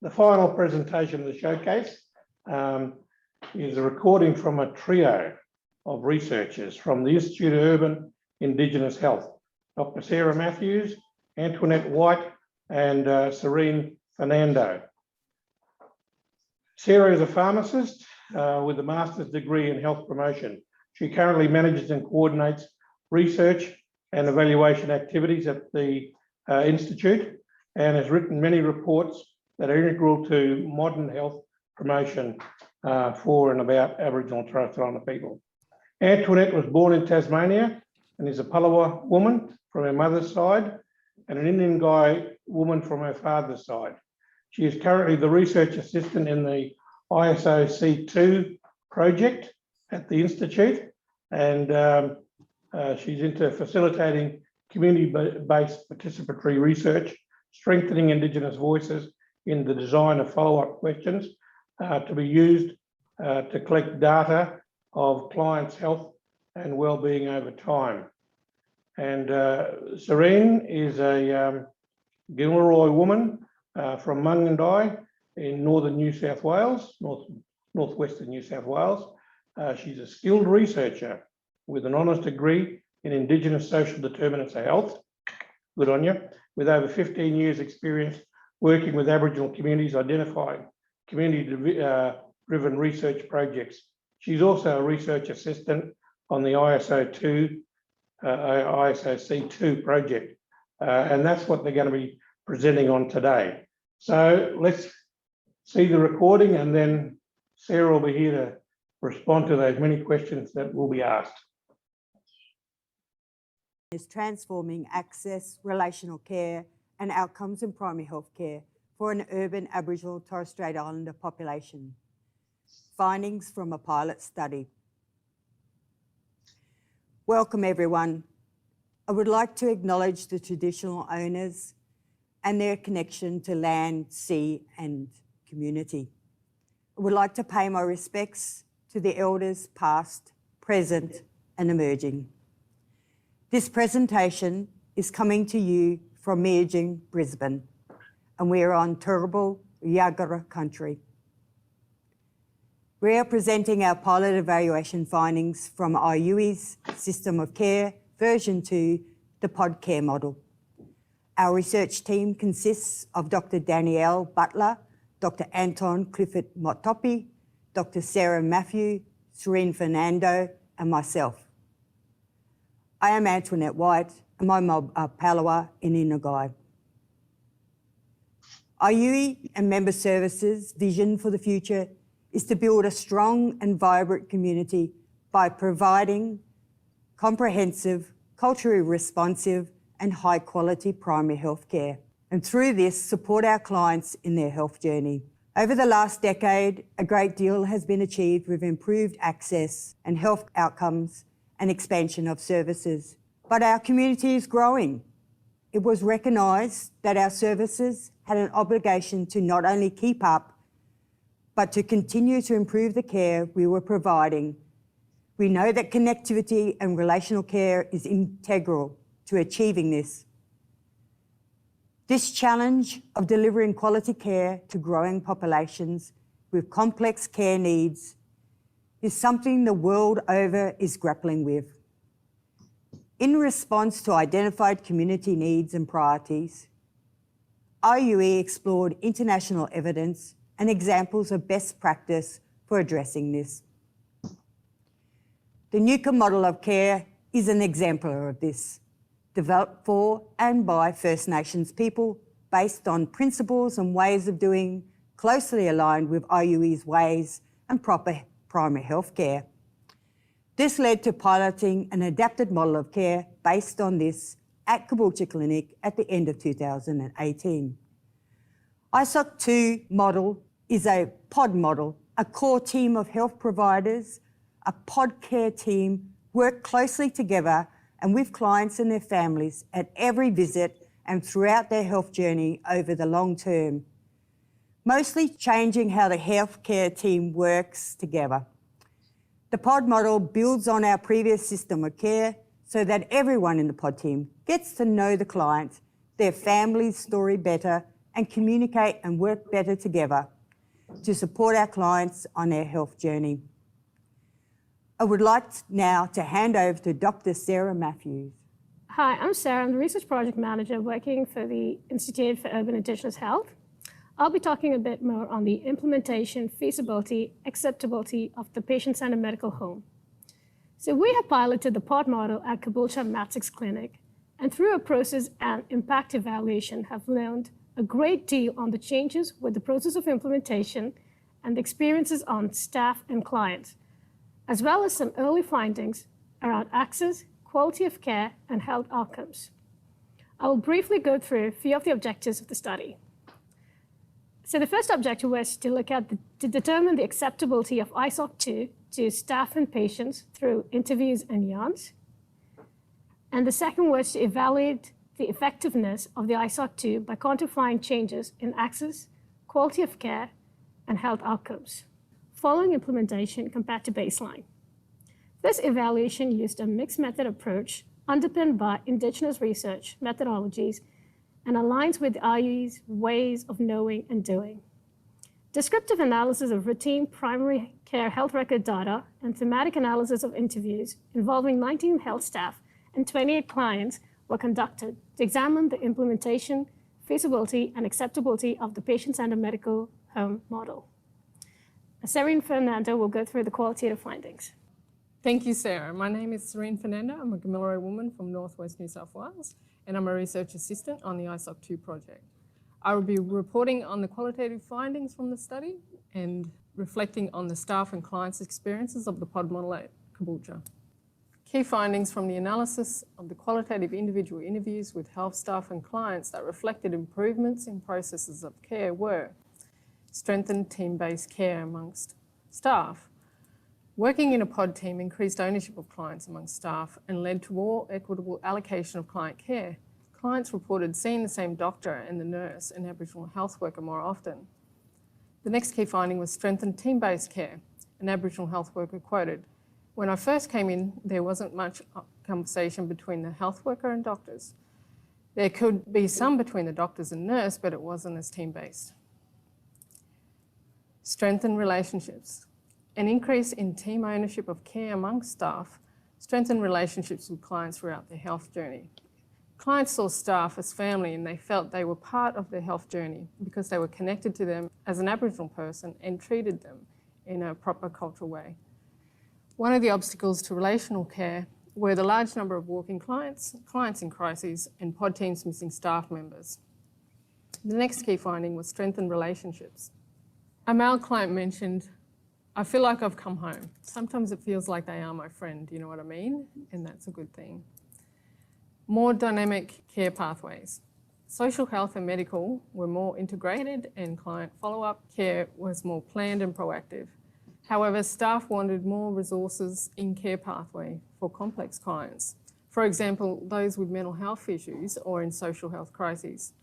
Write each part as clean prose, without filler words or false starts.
The final presentation of the showcase is a recording from a trio of researchers from the Institute of Urban Indigenous Health, Dr. Sarah Matthews, Antoinette White, and Serene Fernando. Sarah is a pharmacist with a master's degree in health promotion. She currently manages and coordinates research and evaluation activities at the Institute and has written many reports that are integral to modern health promotion for and about Aboriginal and Torres Strait Islander people. Antoinette was born in Tasmania and is a Palawa woman from her mother's side and an Indian Guy woman from her father's side. She is currently the research assistant in the ISO C2 project at the Institute, and she's into facilitating community-based participatory research, strengthening Indigenous voices in the design of follow-up questions to be used to collect data of clients' health and well-being over time. And Serene is a Gilroy woman from Mungandai in northern New South Wales, northwestern New South Wales. She's a skilled researcher with an honours degree in Indigenous social determinants of health, good on you, with over 15 years experience working with Aboriginal communities, identifying community-driven research projects. She's also a research assistant on the ISO C2 project, and that's what they're going to be presenting on today. So let's see the recording, and then Sarah will be here to respond to those many questions that will be asked. Is transforming access, relational care and outcomes in primary health care for an urban Aboriginal Torres Strait Islander population. Findings from a pilot study. Welcome everyone. I would like to acknowledge the traditional owners and their connection to land, sea and community. I would like to pay my respects to the elders past, present and emerging. This presentation is coming to you from Meerjing, Brisbane, and we are on Turrbal Yagara country. We are presenting our pilot evaluation findings from IUI's System of Care version 2, the pod care model. Our research team consists of Dr. Danielle Butler, Dr. Anton Clifford Motopi, Dr. Sarah Matthew, Serene Fernando, and myself. I am Antoinette White, and my mob are Palawa in Inagai. IUI and Member Services' vision for the future is to build a strong and vibrant community by providing comprehensive, culturally responsive and high quality primary health care, and through this support our clients in their health journey. Over the last decade, a great deal has been achieved with improved access and health outcomes and expansion of services. But our community is growing. It was recognised that our services had an obligation to not only keep up, but to continue to improve the care we were providing. We know that connectivity and relational care is integral to achieving this. This challenge of delivering quality care to growing populations with complex care needs is something the world over is grappling with. In response to identified community needs and priorities, IUI explored international evidence and examples of best practice for addressing this. The Nuka model of care is an exemplar of this, developed for and by First Nations people based on principles and ways of doing closely aligned with IUI's ways and proper primary health care. This led to piloting an adapted model of care based on this at Caboolture Clinic at the end of 2018. ISOC 2 model is a pod model. A core team of health providers, a pod care team, work closely together and with clients and their families at every visit and throughout their health journey over the long term, mostly changing how the healthcare team works together. The pod model builds on our previous system of care so that everyone in the pod team gets to know the client, their family's story better and communicate and work better together to support our clients on their health journey. I would like now to hand over to Dr. Sarah Matthews. Hi, I'm Sarah. I'm the Research Project Manager working for the Institute for Urban Indigenous Health. I'll be talking a bit more on the implementation, feasibility, acceptability of the patient-centered medical home. So we have piloted the pod model at Caboolture Matsix Clinic, and through a process and impact evaluation have learned a great deal on the changes with the process of implementation and the experiences on staff and clients, as well as some early findings around access, quality of care, and health outcomes. I will briefly go through a few of the objectives of the study. So the first objective was to determine the acceptability of ISOC2 to staff and patients through interviews and yarns. And the second was to evaluate the effectiveness of the ISOC2 by quantifying changes in access, quality of care, and health outcomes following implementation compared to baseline. This evaluation used a mixed method approach underpinned by Indigenous research methodologies and aligns with IUI's ways of knowing and doing. Descriptive analysis of routine primary care health record data and thematic analysis of interviews involving 19 health staff and 28 clients were conducted to examine the implementation, feasibility, and acceptability of the patient-centered medical home model. Serene Fernando will go through the qualitative findings. Thank you, Sarah. My name is Serene Fernando. I'm a Gamilaroi woman from Northwest New South Wales, and I'm a research assistant on the ISOC2 project. I will be reporting on the qualitative findings from the study and reflecting on the staff and clients' experiences of the pod model at Caboolture. Key findings from the analysis of the qualitative individual interviews with health staff and clients that reflected improvements in processes of care were strengthened team-based care amongst staff. Working in a pod team increased ownership of clients amongst staff and led to more equitable allocation of client care. Clients reported seeing the same doctor and the nurse and Aboriginal health worker more often. The next key finding was strengthened team-based care. An Aboriginal health worker quoted, "When I first came in, there wasn't much conversation between the health worker and doctors. There could be some between the doctors and nurse, but it wasn't as team-based." Strengthened relationships. An increase in team ownership of care amongst staff strengthened relationships with clients throughout their health journey. Clients saw staff as family and they felt they were part of their health journey because they were connected to them as an Aboriginal person and treated them in a proper cultural way. One of the obstacles to relational care were the large number of walk-in clients, clients in crises, and pod teams missing staff members. The next key finding was strengthened relationships. A male client mentioned, "I feel like I've come home. Sometimes it feels like they are my friend, you know what I mean? And that's a good thing." More dynamic care pathways. Social health and medical were more integrated and client follow-up care was more planned and proactive. However, staff wanted more resources in care pathway for complex clients. For example, those with mental health issues or in social health crises.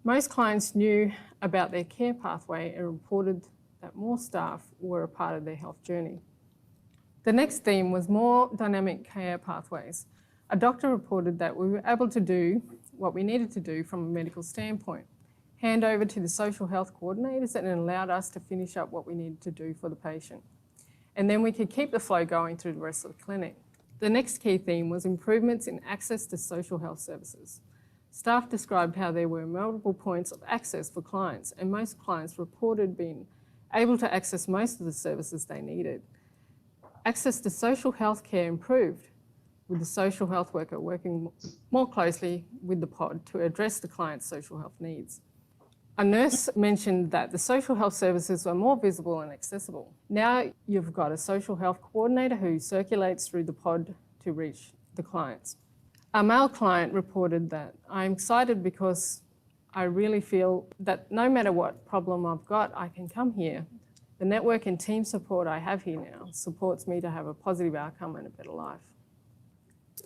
Most clients knew about their care pathway and reported that more staff were a part of their health journey. The next theme was more dynamic care pathways. A doctor reported that we were able to do what we needed to do from a medical standpoint, hand over to the social health coordinators, and it allowed us to finish up what we needed to do for the patient. And then we could keep the flow going through the rest of the clinic. The next key theme was improvements in access to social health services. Staff described how there were multiple points of access for clients, and most clients reported being able to access most of the services they needed. Access to social health care improved, with the social health worker working more closely with the pod to address the client's social health needs. A nurse mentioned that the social health services were more visible and accessible. Now you've got a social health coordinator who circulates through the pod to reach the clients. A male client reported that, "I'm excited because I really feel that no matter what problem I've got, I can come here. The network and team support I have here now supports me to have a positive outcome and a better life."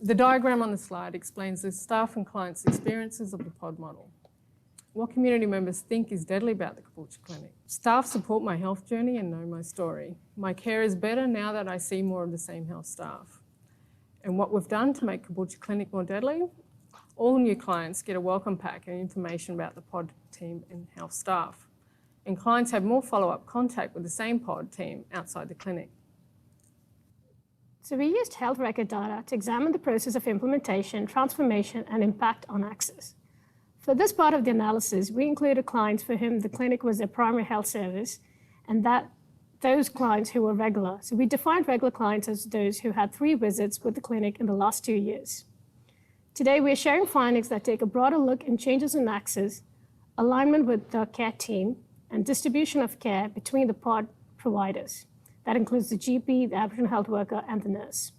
The diagram on the slide explains the staff and clients' experiences of the pod model. What community members think is deadly about the Caboolture Clinic. Staff support my health journey and know my story. My care is better now that I see more of the same health staff. And what we've done to make Caboolture Clinic more deadly, All new clients get a welcome pack and information about the pod team and health staff. And clients have more follow-up contact with the same pod team outside the clinic. So we used health record data to examine the process of implementation, transformation, and impact on access. For this part of the analysis, we included clients for whom the clinic was their primary health service, and those clients who were regular. So we defined regular clients as those who had 3 visits with the clinic in the last 2 years. Today, we are sharing findings that take a broader look in changes in access, alignment with the care team, and distribution of care between the pod providers. That includes the GP, the Aboriginal health worker, and the nurse.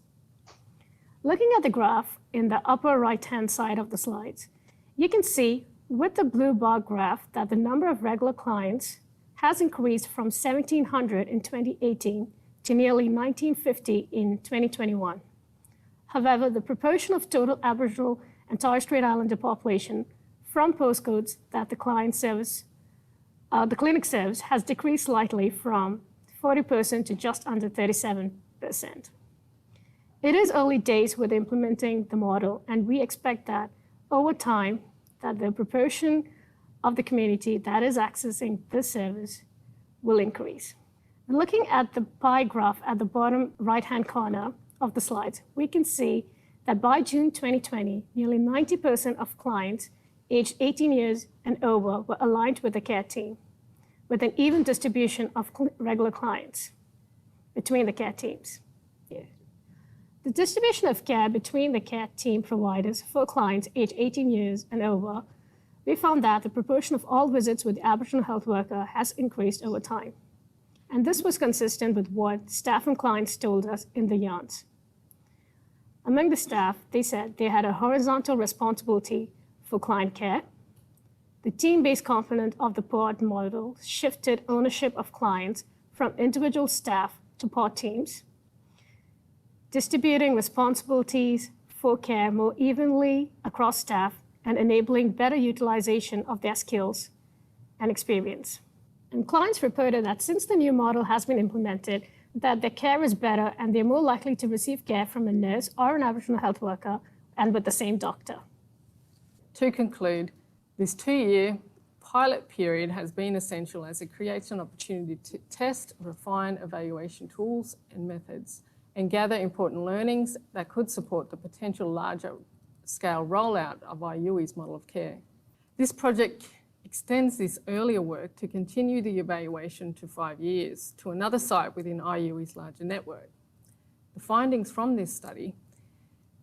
Looking at the graph in the upper right-hand side of the slides, you can see with the blue bar graph that the number of regular clients has increased from 1,700 in 2018 to nearly 1,950 in 2021. However, the proportion of total Aboriginal and Torres Strait Islander population from postcodes that the clinic serves has decreased slightly from 40% to just under 37%. It is early days with implementing the model, and we expect that over time, that the proportion of the community that is accessing this service will increase. Looking at the pie graph at the bottom right-hand corner of the slides, we can see that by June 2020, nearly 90% of clients aged 18 years and over were aligned with the care team, with an even distribution of regular clients between the care teams. Yeah. The distribution of care between the care team providers for clients aged 18 years and over, we found that the proportion of all visits with the Aboriginal health worker has increased over time. And this was consistent with what staff and clients told us in the yarns. Among the staff, they said they had a horizontal responsibility for client care. The team-based component of the pod model shifted ownership of clients from individual staff to pod teams, distributing responsibilities for care more evenly across staff and enabling better utilization of their skills and experience. And clients reported that since the new model has been implemented, that their care is better and they're more likely to receive care from a nurse or an Aboriginal health worker and with the same doctor. To conclude, this 2-year pilot period has been essential as it creates an opportunity to test, refine evaluation tools and methods, and gather important learnings that could support the potential larger scale rollout of IUI's model of care. This project extends this earlier work to continue the evaluation to 5 years to another site within IUI's larger network. The findings from this study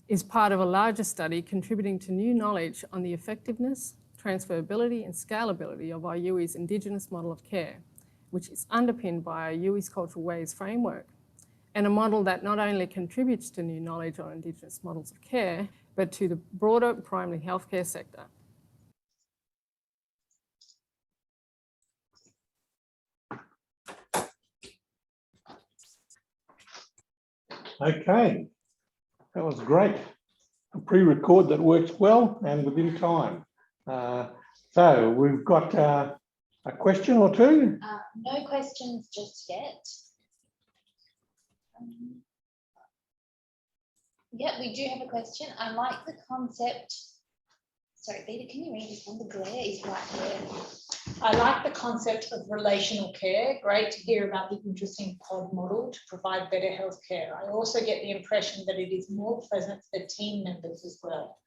is part of a larger study contributing to new knowledge on the effectiveness, transferability and scalability of IUI's Indigenous model of care, which is underpinned by IUI's Cultural Ways framework, and a model that not only contributes to new knowledge on Indigenous models of care, but to the broader primary healthcare sector. Okay, that was great. A pre-record that works well and within time. So we've got a question or two. No questions just yet. Yeah, we do have a question. I like the concept. Sorry, Beta, can you read this one? The glare is right there. I like the concept of relational care. Great to hear about the interesting pod model to provide better health care. I also get the impression that it is more pleasant for team members as well.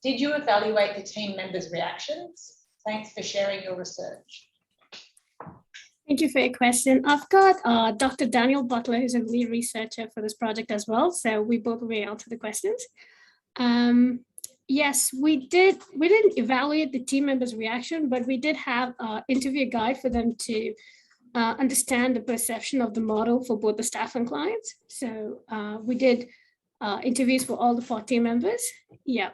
Did you evaluate the team members' reactions? Thanks for sharing your research. Thank you for your question. I've got Dr. Daniel Butler, who's a lead researcher for this project as well. So we both will answer the questions. Yes, we didn't evaluate the team members' reaction, but we did have an interview guide for them to understand the perception of the model for both the staff and clients. So we did interviews for all the 4 team members. Yeah.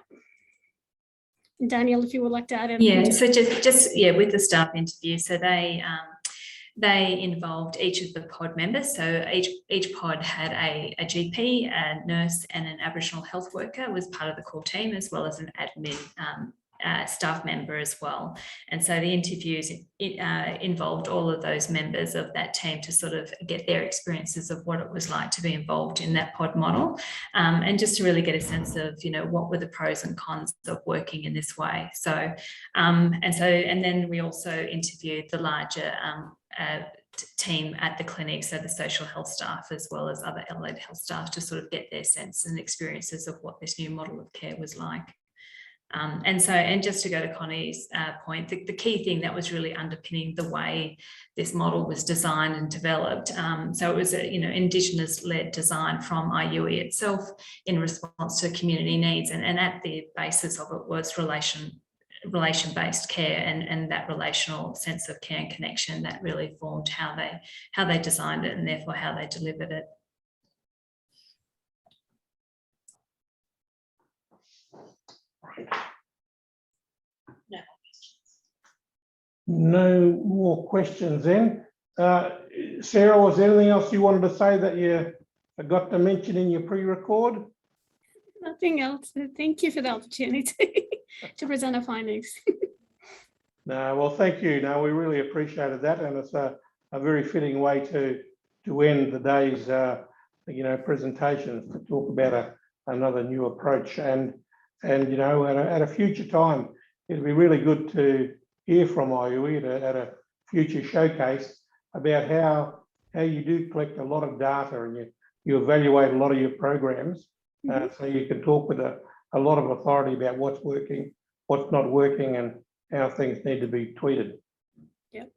Daniel, if you would like to add anything. Yeah, so just with the staff interview, so they involved each of the pod members. So each pod had a GP, a nurse, and an Aboriginal health worker was part of the core team, as well as an admin staff member as well. And so the interviews involved all of those members of that team to sort of get their experiences of what it was like to be involved in that pod model, and just to really get a sense of, you know, what were the pros and cons of working in this way. So, and then we also interviewed the larger team at the clinic, so the social health staff as well as other allied health staff, to sort of get their sense and experiences of what this new model of care was like. And just to go to Connie's point, the key thing that was really underpinning the way this model was designed and developed, so it was a, you know, Indigenous-led design from IUI itself in response to community needs, and at the basis of it was relation-based care and that relational sense of care and connection that really formed how they designed it and therefore how they delivered it. No more questions then. Sarah, was there anything else you wanted to say that you forgot to mention in your pre-record? Nothing else. Thank you for the opportunity to present our findings. No, well, thank you. No, we really appreciated that, and it's a very fitting way to end the day's you know, presentations, to talk about another new approach, and you know, at a future time, it'd be really good to hear from IUI at a future showcase about how you do collect a lot of data and you evaluate a lot of your programs, so you can talk with a lot of authority about what's working, what's not working, and how things need to be tweeted. Yep.